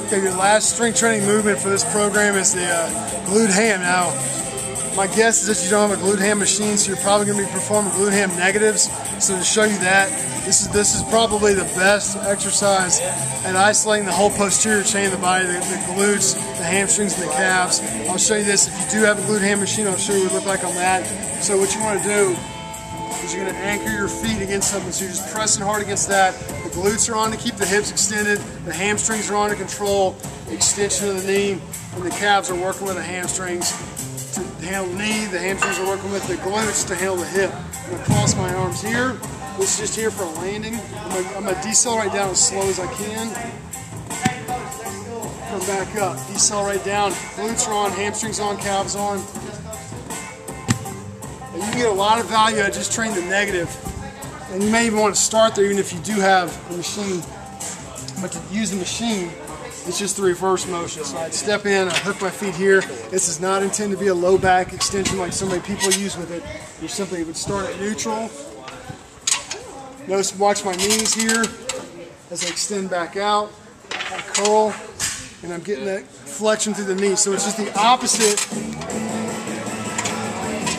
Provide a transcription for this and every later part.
Okay, your last strength training movement for this program is the glute ham. Now, my guess is that you don't have a glute ham machine, so you're probably going to be performing glute ham negatives. So to show you that, this is probably the best exercise at isolating the whole posterior chain of the body, the glutes, the hamstrings, and the calves. I'll show you this. If you do have a glute ham machine, I'll show you what it would look like on that. So what you want to do is you're going to anchor your feet against something. So you're just pressing hard against that. The glutes are on to keep the hips extended. The hamstrings are on to control the extension of the knee. And the calves are working with the hamstrings to handle the knee. The hamstrings are working with the glutes to handle the hip. I'm going to cross my arms here. This is just here for a landing. I'm going to decelerate down as slow as I can. Come back up. Decelerate down. Glutes are on, hamstrings on, calves on. And you can get a lot of value out of just training the negative. And you may even want to start there even if you do have a machine. But to use the machine, it's just the reverse motion. So I'd step in, I'd hook my feet here. This is not intended to be a low back extension like so many people use with it. You simply would start at neutral. Notice, watch my knees here as I extend back out. I curl, and I'm getting that flexion through the knee. So it's just the opposite.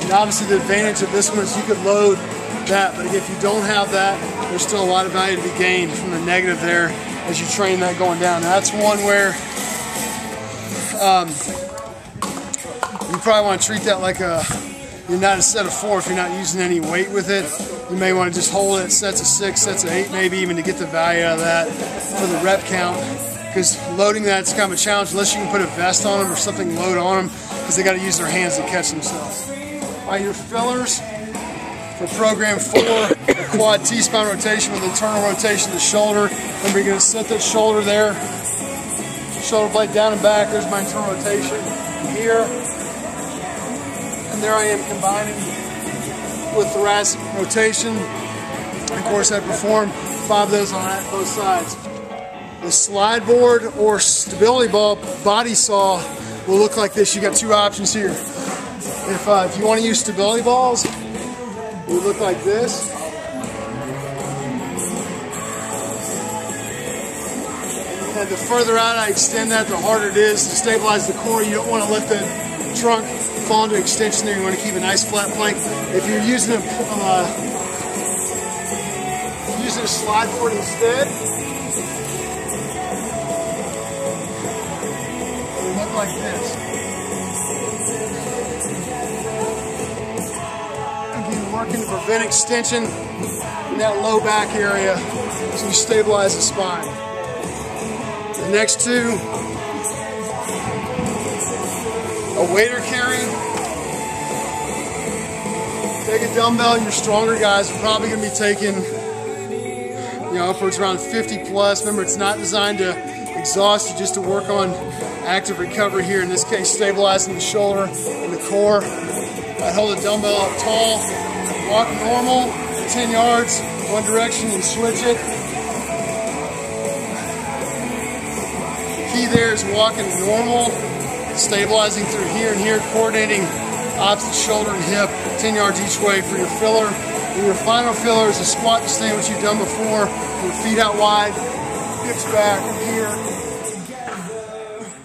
And obviously the advantage of this one is you could load that, but if you don't have that, there's still a lot of value to be gained from the negative there as you train that going down. Now that's one where you probably want to treat that like you're not a set of 4 if you're not using any weight with it. You may want to just hold it sets of 6, sets of 8 maybe even to get the value out of that for the rep count. Because loading that's kind of a challenge unless you can put a vest on them or something load on them because they got to use their hands to catch themselves. All right, your fillers for program 4, the quad T-spine rotation with internal rotation of the shoulder. Remember, you're going to set that shoulder there, shoulder blade down and back. There's my internal rotation here. And there I am combining with thoracic rotation. And of course, I perform 5 of those on both sides. The slide board or stability ball body saw will look like this. You got 2 options here. If you want to use stability balls, it would look like this. And the further out I extend that, the harder it is to stabilize the core. You don't want to let the trunk fall into extension there. You want to keep a nice flat plank. If you're using a slide board instead, it would look like this. Again, working to prevent extension in that low back area so you stabilize the spine. The next 2, a waiter carry. Take a dumbbell. Your stronger guys are probably going to be taking, upwards around 50 plus. Remember, it's not designed to exhaust you, just to work on active recovery here. In this case, stabilizing the shoulder and the core. I hold the dumbbell up tall, walk normal, 10 yards, one direction, and switch it. The key there is walking normal, stabilizing through here and here, coordinating opposite shoulder and hip, 10 yards each way for your filler. And your final filler is a squat to stand, which you've done before. Your feet out wide, hips back here.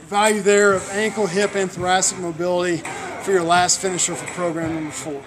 Value there of ankle, hip, and thoracic mobility for your last finisher for program number 4.